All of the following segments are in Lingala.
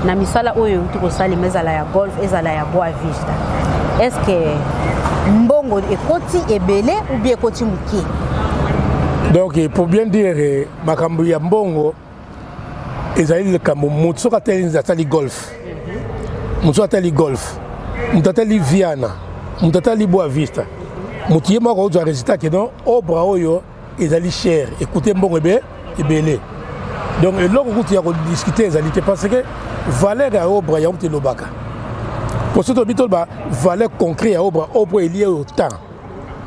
na misala oyo tuko sali mezala ya golf ezala ya Boa Vista. Est-ce que mbongo ekoti ebele ou bien ekoti muki? Donc pour bien dire makambo ya mbongo ezali le kambo mutso kateli zatali golf. Mutso atali golf. Mutatali Viana. Mutatali Boa Vista. Mutiye moko ozo résultat que non obra oyo ezali cher. Écoutez mbongo ebele. Donc là on continue à discuter ezali parce que valeur à obra ya mte lobaka. Pour ce que valeur concrète à obra est liée au temps.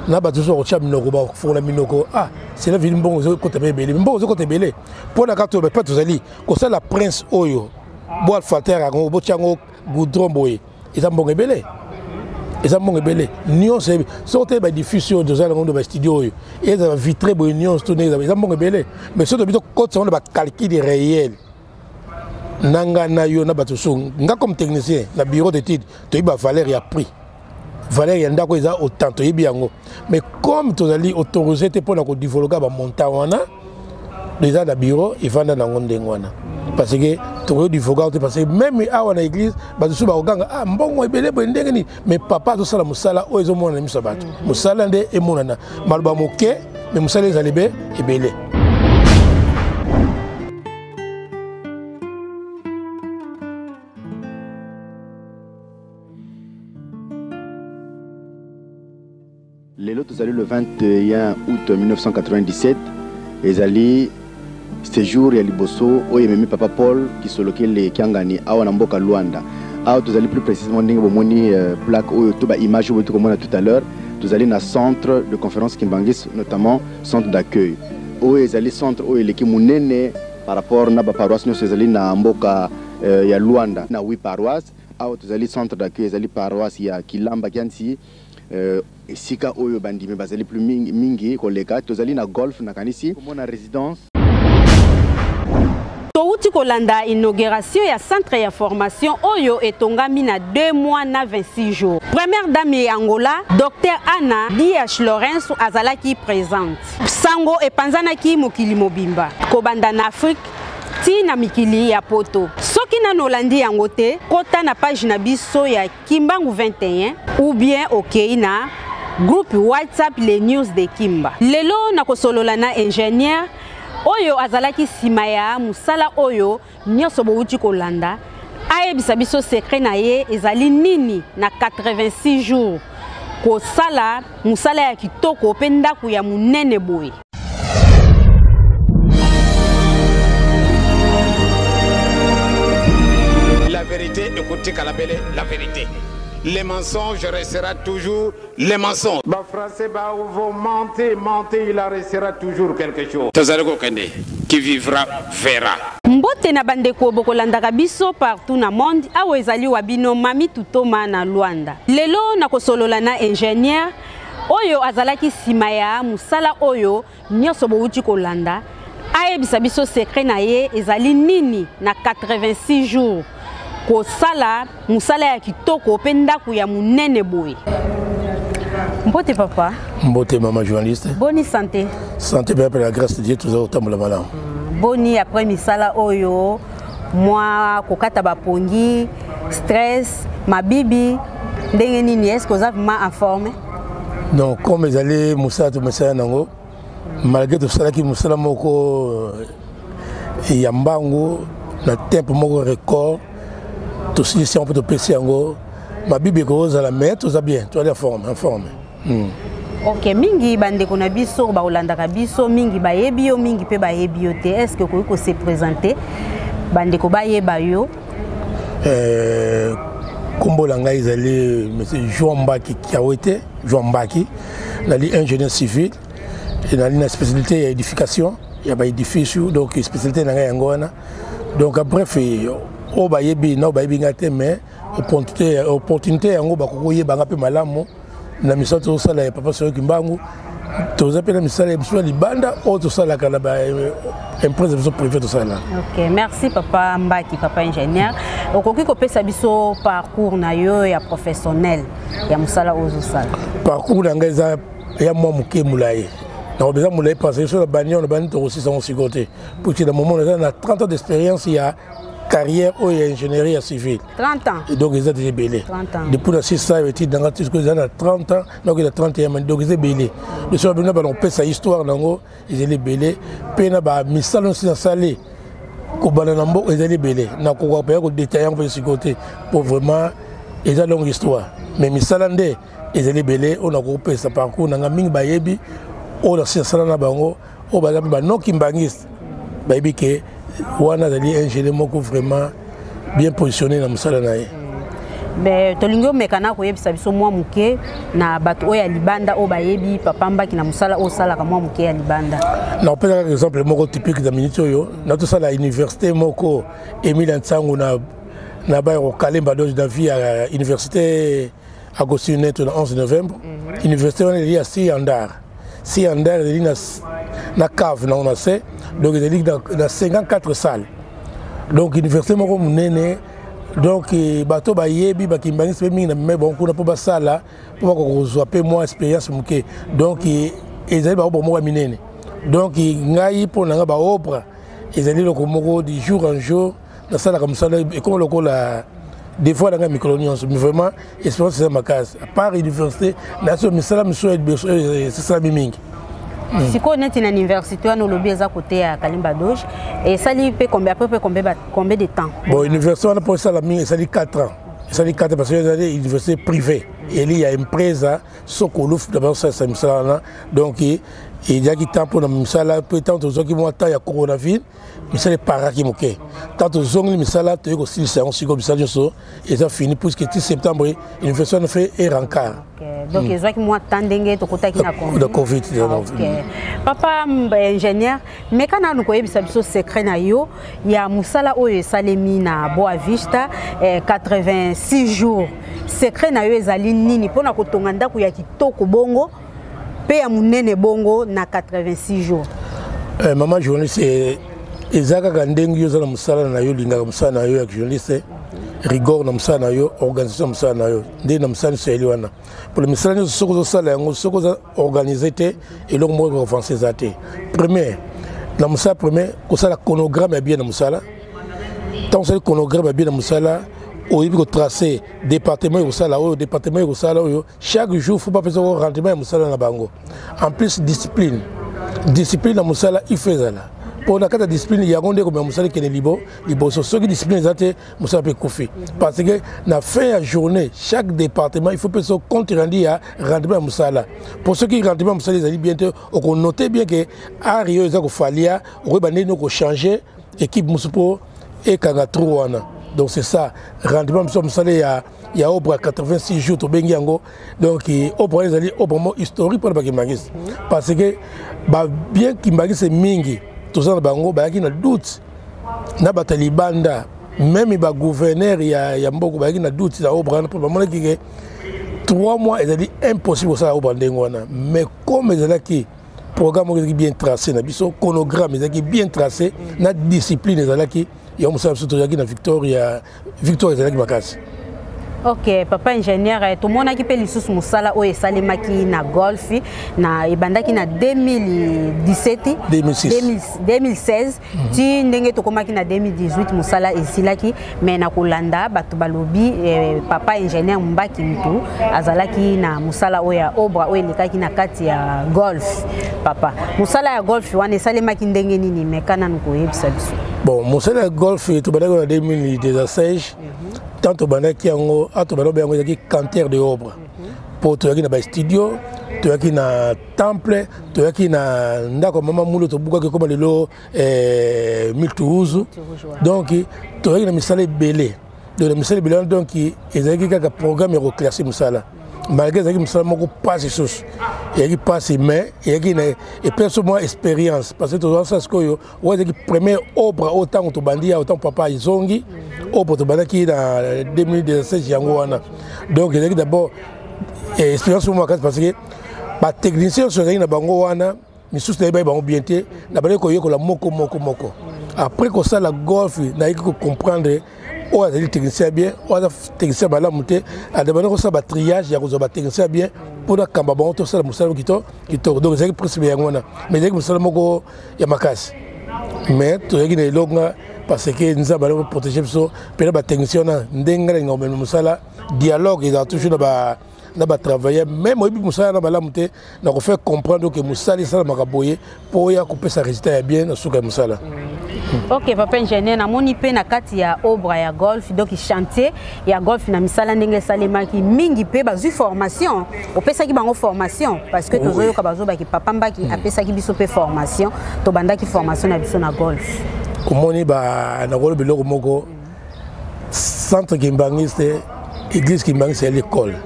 Na ba toujours au minoko ba fo la minoko c'est la ville mbongo côté belé mbongo côté belé pour la carte pas tous ali ko ça la prince oyo bois falter a bo tiango goudron boy et ça mbongo belé et ça mbongo belé nion c'est sorte ba diffusion de ça dans ba studio et ça vitré bo nion tourner ça mbongo belé mais ce que côté on ba calcul réel nanga na yo na ba tous nga comme technicien na bureau d'études to ba valeur ya prix valeur yanda ko eza autant to yebiango mais comme to ali autorisé te pona ko développer ba montant wana déjà na bureau et vanda na ngondengo wana parce que to développer parce que même awa na église ba su ba oganga mbongo ebele bo ndenge ni mais papa to sala musala o ezo mona miso bato musala nde e monana maluba moke mais musala ezalebe ebele. Lelo tozali le 21 août 1997 ezali séjour ya liboso oyo ememi papa Paul Kisolokele Kiangani awa na mboka Luanda. Awa tozali plus précisément ndenge bomoni plaque oyo to ba image oyo tokomona tout à l'heure tozali na centre de conférence Kimbangis notamment centre d'accueil oyo ezali centre oyo eleki munene par rapport na ba paroisse nyonso ezali na mboka ya Luanda na 8 paroisses. Awa tozali centre d'accueil ezali paroisse ya Kilamba Kiansi sika oyo bandime bazali plus mingi koleka tozali na golf na kanisi komona résidence touti kolanda inauguration ya centre ya formation oyo etongami na 2 mois na 26 jours. Première dame ya Angola Dr Anna D.H. Lawrence azalaki présente. Sango epanzanaki mokili mobimba kobanda na Afrique ti na mikili ya poto. Soki na nolandi yango te kota na page na biso ya Kimbangu 21 ou bien okei na groupe WhatsApp les news de Kimba. Lelo na kosolola na ingénieur oyo azalaki sima ya musala oyo nyonso bouti kolanda ayebisa biso secret na ye ezali nini na 86 jours kosala musala ya kitoko pe ndaku ya munene boye. La vérité, écoutez Kalabele, la vérité. Les mensonges restera toujours les mensonges. Bah français, bah vous mentez, il en restera toujours quelque chose. Tazareko Kende, qui vivra verra. Mbote na bandeko bokolanda biso partout na monde awa ezali wabino mami tutoma na Luanda. Lelo na kosolola na ingénieur oyo azalaki sima ya musala oyo nyonso bouti kolanda ayebisa biso secret na ye ezali nini na 86 jours. Kosala musala ya kitoko pe ndaku ya munene boye. Mbote papa. Mbote maman journaliste. Boni santé. Santé bien par la grâce de Dieu toujours autant de malade. Boni après misala oyo moi kokata bapongi stress mabibi ndenge nini est-ce que vous avez mal informé? Non comme les allez musala to musala nango malgré tout ça qui musala moko yambango na tempo moko record. Aussi, si on peut te passer en gros, ma bible est à la main, tout ça bien, tu as la forme, en forme. Ok, mingi bande kona biso ba Olanda biso mingi ba yebio mingi pe ba yebio te. Est-ce que ko se présenter bande ko ba yeba yo? Kombo langa izali monsieur Joan Mbaki Kiawete, Joan Mbaki, nali ingénieur civil et nali na spécialité ya édification, ya ba édifice donc spécialité nanga yangona. Donc bref o ba yebi na ba yebi ngate mais opportunité yango ba ko yeba ngape malamu na misato sala ya papa Soyo Kimbangu toza pe na misala ya libanda o to sala kana ba empresa biso privé to sala. OK, merci papa Mbaki, papa ingénieur. Okoki ko pesa biso parcours na yo ya professionnel ya musala ozo sala. Parcours na ngeza ya mwa muke mulaye. Na besoin mulaye parce que sur la bannière on bani to aussi sans sécurité. Pour que dans moment on a 30 ans d'expérience il y a carrière ou ingénierie civile. 30 ans. Et donc ils ont déjà belé. 30 ans. Depuis la 6 ans, ils ont 30 ans, donc ils ont 31 ans, donc ils ont belé. Le soir, on peut sa histoire, ils ont belé. Puis on a mis ça dans le salé. Ils ont belé. On a détaillé un peu ce côté pour vraiment, ils ont une longue histoire. Mais Missalande, ils ont belé, on a coupé sa parcours, on a mis Bayebi, on a fait ça dans la bango, on a mis non Kimbangis. Bayebi que on a un ingénieur vraiment bien positionné dans Missalanae. Mais tolingo mekana ko yebisa biso mwa muke na bato oya libanda o bayebi papa mbaki na musala o sala ka mwa muke ya libanda. Na par exemple moko typique da minute yo na to sala université moko Emile Nsangu na ba au Kalemba Doge da vie à université Agostino Neto le 11 novembre. Université on est à Siandar. Siandar est na cave na on a c'est donc il est dans 54 salles. Donc université moko munene. Donc, bateau bayebi bakimbangi c'est mingi mais bon kuna po basala po ko zoaper moi expérience muke. Donc ezali ba bo mo minene. Donc ngai po nanga ba opra ezali loko moko du jour en jour na sala comme ça et comme loko la des fois dans micronion mais vraiment expérience c'est ma case à part université na so misala miso c'est ça mingi. Si on est à l'université, on a le côté à Kalemba Doge. Et ça lui fait combien de temps? Bon, l'université, on a pour ça, ça lui 4 ans. Ça lui 4 ans parce que c'est une université privée. Et il y a une presse, Sokolouf, d'abord, ça, c'est ça. Donc, il y a qui temps pour nous, ça, peut-être aux gens qui vont attendre le coronavirus, mais c'est les parents qui manquent. Tant aux gens qui sont là, tu es aussi, c'est aussi comme ça, et ça finit, puisque 10 septembre, l'université a fait un rencard. Donc, les gens qui m'ont attendu, tu as dit de Covid. Papa, ingénieur, mais quand on a un secret, il y a Moussala Oye Salemi na Boa Vista, 86 jours. Secret na yo ezali nini pona kotonganda ku ya kitoko bongo pe ya munene bongo na 86 jours. Maman journaliste ezaka kandengi yo za musala na yo linga musala na yo ya journaliste rigor na musala na yo organisation musala na yo nde na musala so eliwana pour le musala so ko sala yango so ko organiser te et donc moi ko avancer zate premier na musala premier ko sala chronogramme bien na musala tant c'est chronogramme bien na musala au niveau tracé département au sala au département au sala chaque jour faut pas faire un rendement au sala na bango en plus discipline na musala il fait ça pour la discipline il y a gonde comme musala qui est libo so ceux qui discipline zate musala peut couper parce que na fin à journée chaque département il faut faire compte rendu à rendement musala pour ceux qui rendement musala ils allaient bientôt on noter bien que ario ça ko falia on va nous changer équipe musupo et kagatroana. Donc c'est ça, rendement il y a au bras 86 jours au Bengiango. Donc au bras au moment historique pour le Bakimagis. Parce que bien Kimbagis c'est mingi, tout ça bango qui n'a doute. Na batalibanda, même il gouverneur il y a beaucoup qui n'a doute au bras pour le moment qui 3 mois il dit impossible ça au Bandengwana. Mais comme il a qui programme est bien tracé, na biso chronogramme est bien tracé, na discipline est là qui il y a une victoire est là. Ok, papa ingénieur, tout le monde qui peut l'issue Moussala ou Salimaki na golf na ibandaki na 2016 ti ndenge to komaki na 2018 Moussala esilaki mais na kolanda bato balobi papa ingénieur Mbaki mtu azalaki na Moussala oya obra o elikaki na kati ya golf papa Moussala ya golf wana Salimaki ndenge nini mekana nko yebisa biso. Bon, Moussala golf to badaki na 2016 tant au Banaki yango ato balobe yango yaki canter de obra pour to yaki na ba studio to yaki na temple to yaki na ndako mama mulo to buka comme lelo Miltouzu donc to yaki na misala belé de la misala belé donc ezaki kaka programme ero classé musala malgré ça qui musala moko passe sous et qui passe mais et qui et perso moi expérience parce que tout ça ce que ouais qui première obra autant to bandia autant papa izongi obra to banaki dans 2017 yango wana donc il y a d'abord expérience pour moi parce que ba technicien sur na bango wana misusu na ba bango bien té na ba ko yokola moko après que ça la golf na ko comprendre ou à technicien bien ou à technicien bala monter à demander ça ba triage ya ko ba technicien bien pour que kamba bon to ça musala qui to donc c'est principe ya ngona mais c'est musala moko ya makasi mais tu es qui longa parce que nous avons protégé so pena ba technicien na ndenga nga omema musala dialogue ils ont toujours na ba travailler même obi musala na bala muté na ko faire comprendre que musala sala makaboye pour ya couper sa résultat bien na suka musala. Ok papa ingénieur na moni pe na kati ya obra ya golf donc chantier ya golf na misala ndenge salema ki mingi pe bazu formation opesa ki bango formation parce que tozoyo ka bazo ba ki papa mbaki apesa ki biso pe formation to banda ki formation na biso na golf. Komoni ba na golo biloko moko centre Kimbangi c'est église Kimbangi c'est l'école.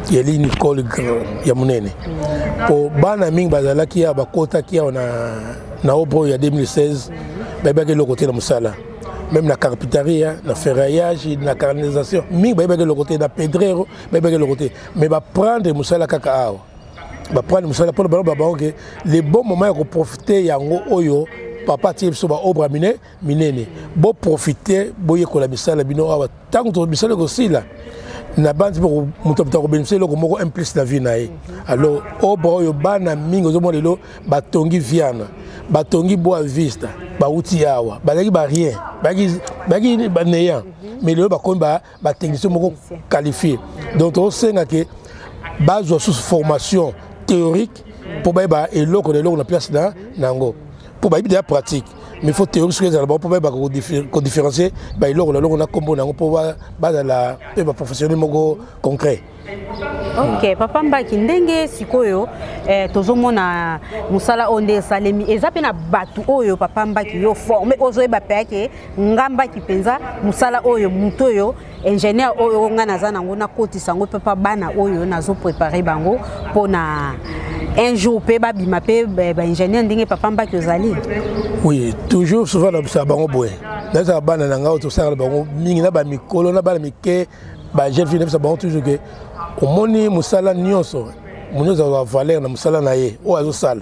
Il y a une école ya munene. Pour bana mingi bazala ki ya bakota ki ya na obro ya 2016 ba ke le côté de musala. Même la carpinterie, la ferraillage, la canalisation, mingi ba ke le côté da pedrero, ba ke le côté mais ba prendre musala kaka ba prendre musala pour ba que les bons moments pour profiter yango oyo papa tie biso ba obra minene bo profiter boye ko la misala bino awa tant to misala ko sila na bandi pour muto ko bénéficier loko moko implice la vie na ye alors obra yo bana mingo zo mo lelo batongi viana batongi boa vista ba uti awa balaki ba rien bagi ba neya mais lelo ba komba ba technicien moko qualifié donc on sait que base sous formation théorique pour ba eloko lelo na place na nango pour la pratique, mais il faut théoriser les albums pour différencier les langues on a combiné pour la professionnel concret. Ok, papa mbaki ndenge sikoyo tozomona musala onde salemi ezape na batu oyo papa mbaki yo forme ozo eba peke ngamba kipenza musala oyo muto yo ingénieur oyo ngana za nango na koti sango papa bana oyo nazo préparer bango pona un jour pe ba bima pe ba ingénieur ndenge papa mbaki ozali. Oui, toujours souvent na ça bango boye. Na ça bana nanga to sala bango mingi na ba mikolo na ba mike ba jeune fille na ça bango toujours que au moni musala nyonso munyoza wa valeur na musala na ye o azo sala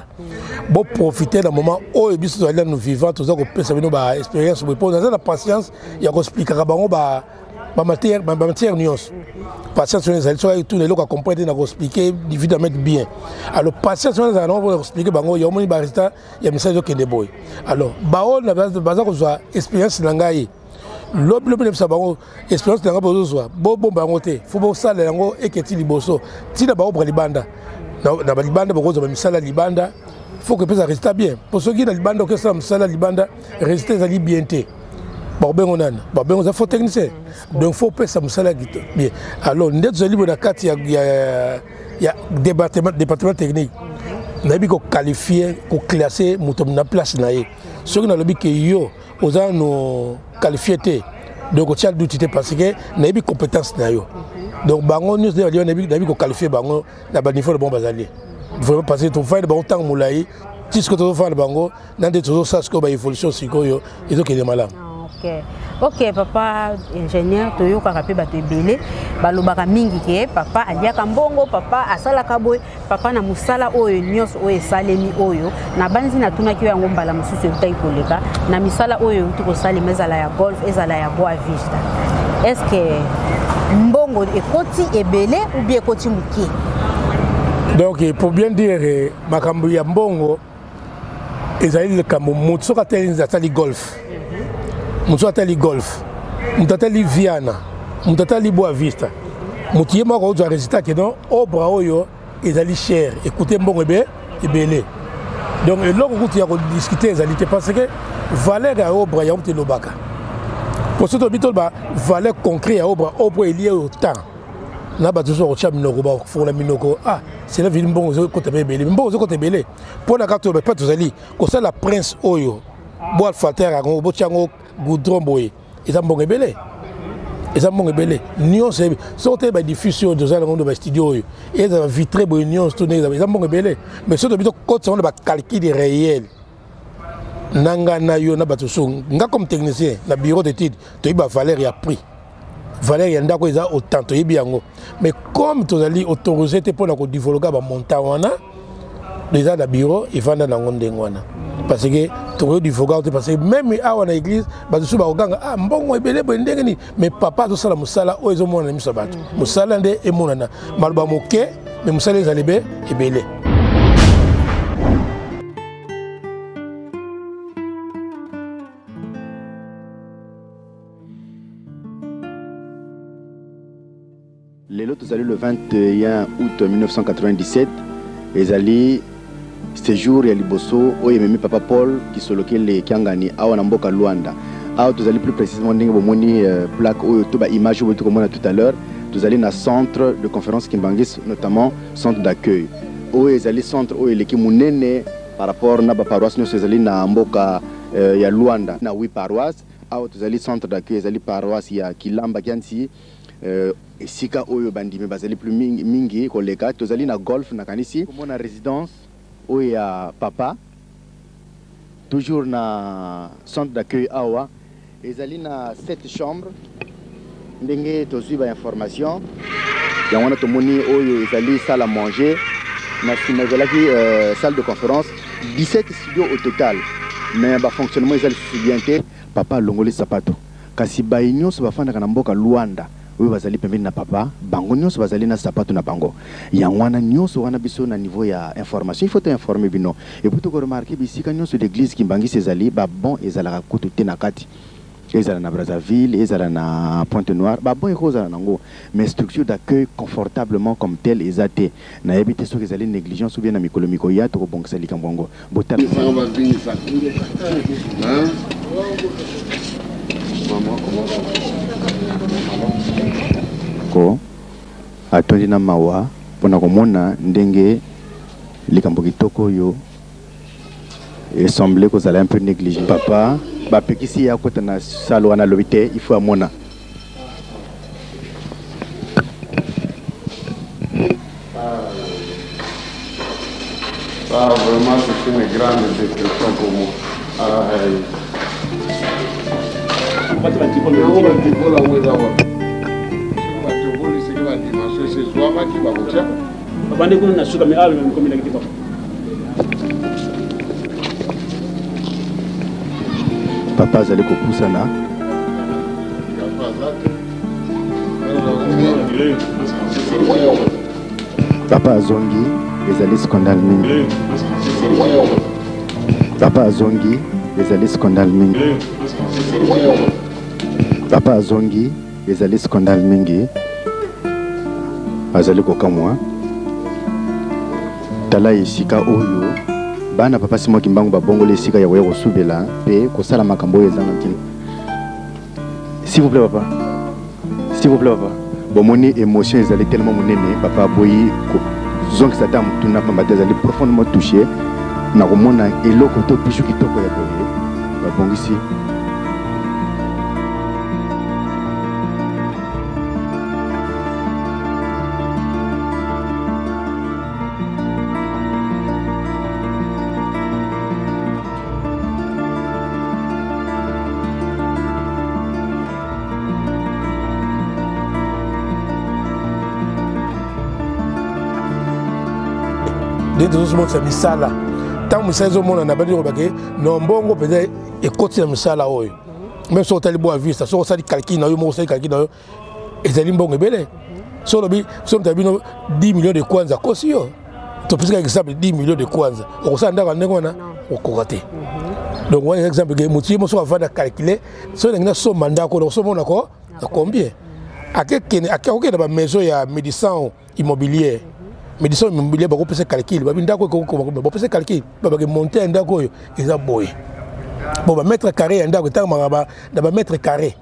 bo profiter d'un moment o biso aller nous vivant tous ko pesa bino ba expérience bo pour na patience ya ko expliquer bango ba matière nyonso patience sur les alliés tous les locaux comprendre na ko expliquer évidemment bien alors patience sur les alliés on expliquer bango ya moni ba résultat ya message que de boy alors ba on na baza ko zo expérience na ngai l'objet de ça bango expérience de ngabo zo bo bango te faut bo sala yango eketi liboso tina ba obra libanda na ba libanda ba ko misala libanda faut que pesa résultat bien pour ceux qui na libanda que ça misala libanda résultat zali bien te ba bengo nana ba bengo za faut technicien donc faut pesa misala bien alors ndet zo libo na kati ya département technique na bi ko qualifier ko classer mutom na place na ye ceux qui na lobi que yo oza no qualifié donc tu as d'utilité parce que n'a pas compétence na yo donc bango news de n'a pas qualifié bango na ba niveau de bon bazali vraiment parce que tu fais de bon temps moulai tu ce que tu fais de bango dans des choses ça ce que ba évolution sikoyo et donc il est malin. Ok papa ingénieur toyo karape bato ebele balobaka mingi ke papa aliaka mbongo papa asalaka boy papa na musala oyo nyonso oyo esalemi oyo na banzi na tunaki yango mbala mosusu ebutai koleka na misala oyo euti kosalema ezala ya golf ezala ya boa vista est-ce que mbongo ekoti ebele ou bien ekoti mokie? Donc pour bien dire makambo ya mbongo ezali le kambo moto soka teli atali golf mutu atali golf mutu atali viana mutu atali boa vista mutu ye moko ozwa résultat ke non obra oyo ezali cher écoutez mbongo ebele donc eloko kutu ya kodiscute ezali te parce que valeur ya obra ya mutu elobaka po so tobi toloba valeur concret ya obra elie au temps na bato so kotia minoko bafola minoko c'est la ville mbongo ozokota ebele mbongo ozokota ebele mpo na kaka tobe pe tozali kosala prince oyo bo alfater yango botia yango goudron boye eza mbongo ebele nyonso so te ba diffusion tozala yango ba studio oyo eza vitré boye nyonso to eza mbongo ebele mais so tobi tokota yango ba calcul réel nanga na yo na bato so nga comme technicien na bureau d'étude toyebi ba valeur ya prix valeur ya ndako eza autant toyebi yango mais comme tozali autorisé te mpona kodivologa bamontant wana eza na bureau evanda nango ndenge wana parce que tu du foga parce que même awa na église ba su ba oganga mbongo ebele bo ndenge ni mais papa to sala musala o ezo mona miso bato musala nde e mona na malba moke mais musala ezalebe ebele Lelo tozali le 21 août 1997 ezali séjour ya liboso oyo ememi papa Paul Kisolokele Kiangani awa na mboka Luanda. Awa tozali plus précisément ndenge bomoni plaque oyo to ba image oyo tokomona tout à l'heure. Tozali na centre de conférence Kimbangis, notamment centre d'accueil. Oyo ezali centre oyo eleki munene par rapport na ba paroisse nyonso ezali na mboka ya Luanda na 8 paroisses. Awa tozali centre d'accueil ezali paroisse ya Kilamba Kianti esika oyo bandimi bazali plus mingi koleka. Tozali na golf na kanisi komona résidence oyo ya papa toujours na centre d'accueil awa ezali na 7 chambres ndenge tozwi ba information yango wana tomoni oyo ezali salle à manger na sima ezalaki salle de conférence 17 studios au total mais ba fonctionnement ezali bien te papa alongoli sapato kasi bayi nyonso bafandaka na mboka Luanda oyo bazali pembeni na papa bango nyonso bazali na sapato na bango yango wana nyonso wana biso na niveau ya information il faut te informer bino et pour te remarquer bisika nyonso d'église Kimbangisi ezali ba bon ezalaka kutu te na kati ezala na Brazzaville ezala na Pointe-Noire ba bon ezala nango mais structure d'accueil confortablement comme telle ezate na yebite soki ezali négligence ou bien na mikolo ya to bongisa likambo botal ko atondi na mawa pona komona ndenge likambo kitoko yo et semblait que ça allait un peu négligé papa ba pekisi ya kota na salo wana lobité il faut amona vraiment c'est une grande déception pour moi. Papa azali kopusana papa azongi ezali scandale mingi papa azongi ezali scandale mingi papa azongi ezali scandale mingi azali kokamwa tala esika oyo bana papa Simon Kimbangu babongole esika ya koya kosubela pe kosala makambo oyo ezanga ntina s'il vous plaît papa bomoni émotion ezali tellement monene papa boyi kozongisa ta mutuna pamba te ezali profondément touché na komona eloko to biso kitoko ya boye babongisi tous monde c'est misala tant misala zo mona na badi ko bake no mbongo peut-être et côté misala oyo même so tali boa vista so sali calcul na yo mo sali calcul na yo ezali mbongo ebele so lobi so mtabino 10 millions de kwanza kosi yo to pisika exemple 10 millions de kwanza okosala ndaka ndeko na okokate donc un exemple que mutie mo so avanda calculer so ngina so mandako ko so mona ko combien akekene akokena ba maison ya médecin immobilier médecin immobilier bako pesa calcul ba ndako ko pesa calcul ba monter ndako yo eza boye bon ba mètre carré ndako tant ba mètre carré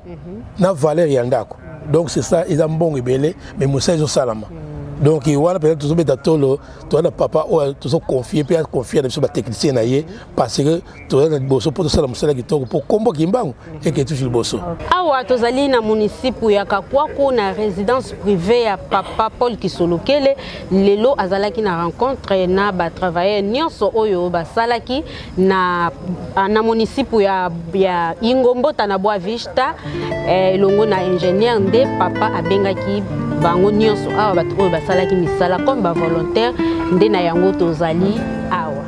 na valeur ya ndako donc c'est ça ils ont bon ebele mais musa zo salama donc wana peut-être tout beta tolo to na papa ou tout so confier puis confier na ba technicien na ye parce que to na boso pour ça musala kitoko pour kombo kimbangu et que toujours boso awa tozali na municipe ya Kakwako na résidence privée ya papa Paul Kisolokele lelo azalaki na rencontre na ba travailleurs nyonso oyo basalaki na municipe ya Ingombota na Boa Vista longo na ingénieur nde papa abengaki bango nyonso awa bato oyo basalaki misala comme ba volontaire nde na yango tozali awa.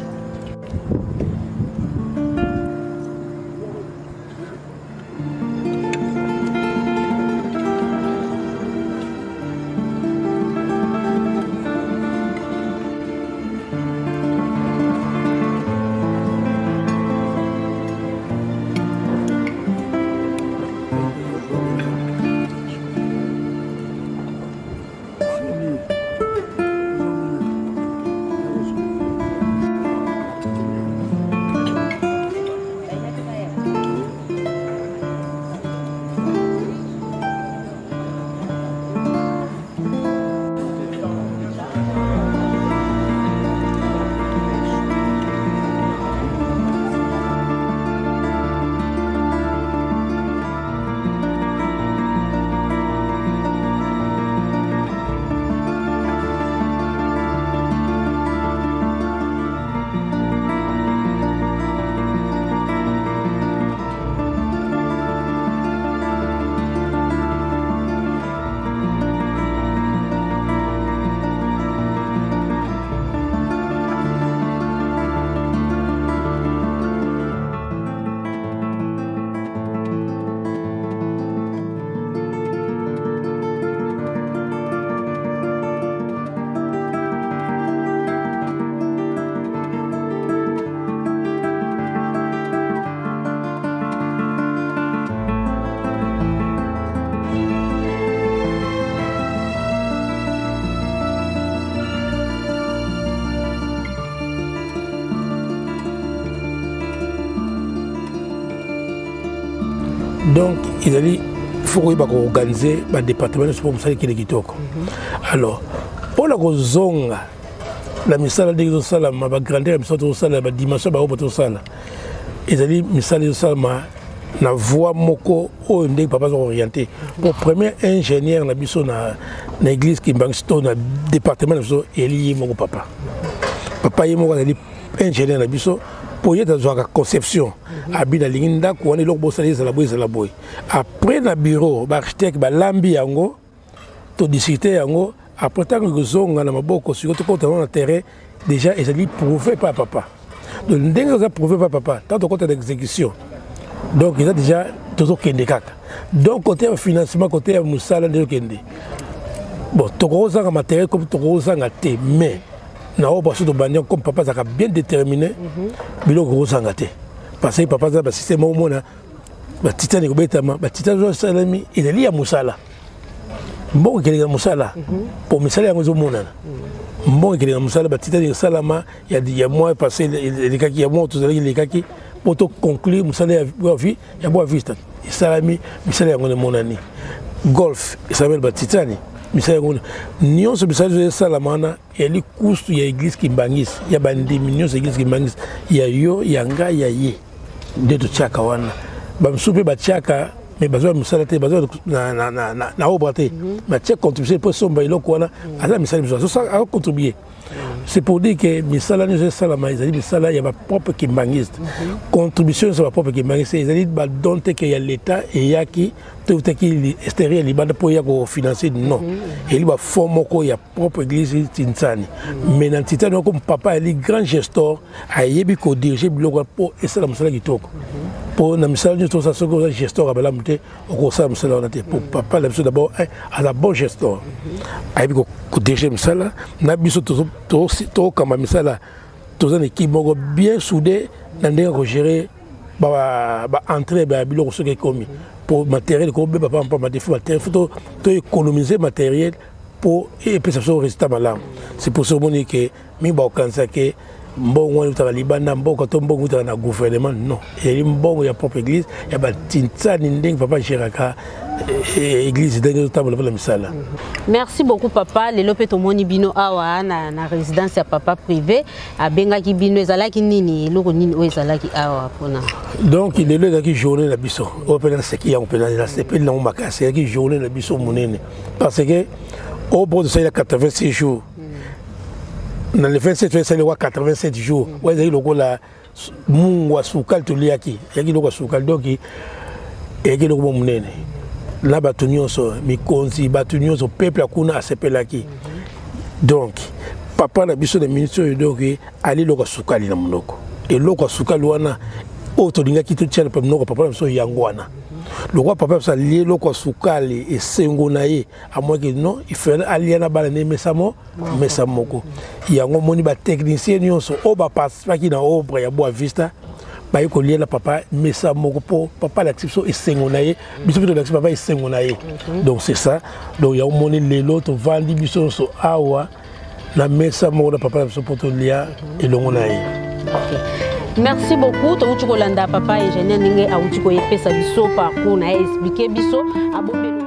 Donc il faut organiser le département pour musala qui est kitoko. Alors pour la zonga la misala de sala ma grandeur misala sala ba dimension ba opoto sala. Ils misala sala na voie moko o ndé papa orienté. Pour premier ingénieur na biso na église qui bangsto na département na biso eli moko papa. Papa yemo ali ingénieur na biso pour y être dans la conception abina linda ko on est lokbo sala la boy. Après na bureau ba architecte ba lambi yango to discuter yango après tant que zonga na maboko sur tout côté dans le terrain déjà ils ali prouvé par papa. Donc ndenge ça prouvé par papa tant au côté d'exécution. Donc il a déjà toujours kende kaka. Donc côté financement côté musala de kende. Bon tokoza ka matériel comme tokoza ngate mais na oba so to bandion comme papa ça a bien déterminé bilo koza ngate. Parce que papa ça ba système au mona ba titane ko betama ba titane salami il est lié à musala. Mbongo kele musala pour misala yango zo mona. Mbongo kele musala ba titane salama il y a mois passé les kaki ya mois tous les kaki pour conclure musala ya vie ya boa vista salami misala yango monani golf Isabel Batitani misala yango nyonso misala salamana eli kustu ya église kimbangis ya bandimi nyonso église kimbangis ya yo yanga ya ye ndeto chaka wana bamsupe bachaka mais bazo musala te bazo na obrate ba check contribution pour somba iloko wana ala misala biso ça a contribuer. C'est pour dire que misala nous salama ils misala ya ba propre kimbangiste contribution sur ba propre kimbangiste ils ba donte que y a l'état et ya qui tout qui extérieur libanda pour ya ko financer non il ba forme ko ya propre église tinsani mais dans titane comme papa il grand gestor a yebi ko diriger biloko pour essayer la misala kitoko pour na misala nous tout ça ce que gestor abala mute ko ça misala on était pour papa la d'abord à la bon gestor a yebi ko diriger misala na biso to kama misala tous en équipe bien soudé dans des gérer ba entrée ba biloko ce qui est commis pour matériel ko be papa pas défaut matériel faut to économiser matériel pour et puis ça soit résultat malin c'est pour ça que mi ba kansa que mbongo utaka libanda mbongo to mbongo utaka na gouvernement non et mbongo ya propre église ya ba tintsani ndenge papa géraka église de table la misala. Merci beaucoup papa lelo pe tomoni bino awa na résidence ya papa privé abenga ki bino ezalaki nini loko nini o ezalaki awa pona. Donc il est là qui journée la biso o pena seki ya pena la sepel na makasi qui journée la biso monene parce que au bout de ça il y a 86 jours. Dans les 27 c'est le 87 jours. Ouais il loko la mungwa sukal to liaki yaki loko sukal donc et qui loko monene. La batunyoso mikonzi batunyoso peuple akuna asepelaki donc papa na biso de ministre donc ali loko sukali na munoko et loko sukali wana auto dinga kitu tshela pa munoko papa na biso yangwana loko papa sa lié loko sukali et sengo na ye à moins que non il fait aliana bala ne mesamo yango moni ba technicien nyonso o ba passe ki na obra ya Boa Vista ba yiko lié la papa mesa moko po papa l'activité et sengonaye biso de l'activité papa et sengonaye donc c'est ça donc ya moni lelo to vandi biso so awa na mesa moko na papa biso poto lia et longonaye. Merci beaucoup to uchi kolanda papa ingénieur ninge a uchi ko yepesa biso parcours na expliquer biso abombe